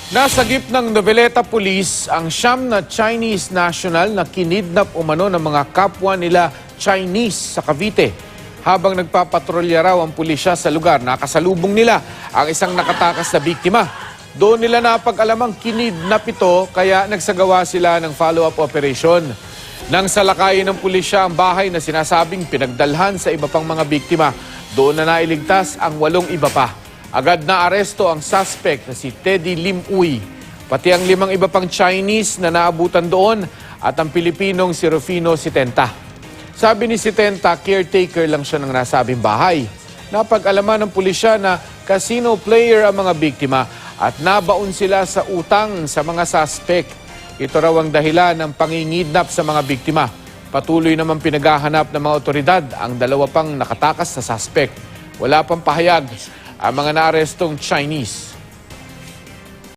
Nasagip ng Noveleta Police ang siyam na Chinese national na kinidnap umano ng mga kapwa nila Chinese sa Cavite. Habang nagpapatrolya raw ang pulisya sa lugar, nakasalubong nila ang isang nakatakas na biktima. Doon nila napag-alamang kinidnap ito kaya nagsagawa sila ng follow-up operation. Nang salakayin ng pulisya ang bahay na sinasabing pinagdalhan sa iba pang mga biktima, doon na nailigtas ang 8 iba pa. Agad na aresto ang suspect na si Teddy Lim Uy, pati ang 5 iba pang Chinese na naabutan doon at ang Pilipinong si Rufino Sitenta. Sabi ni Sitenta, caretaker lang siya ng nasabing bahay. Napag-alaman ng pulisya na casino player ang mga biktima at nabaon sila sa utang sa mga suspect. Ito raw ang dahilan ng pangingidnap sa mga biktima. Patuloy naman pinaghahanap ng mga otoridad ang 2 pang nakatakas na suspect. Wala pang pahayag ang mga naarestong Chinese.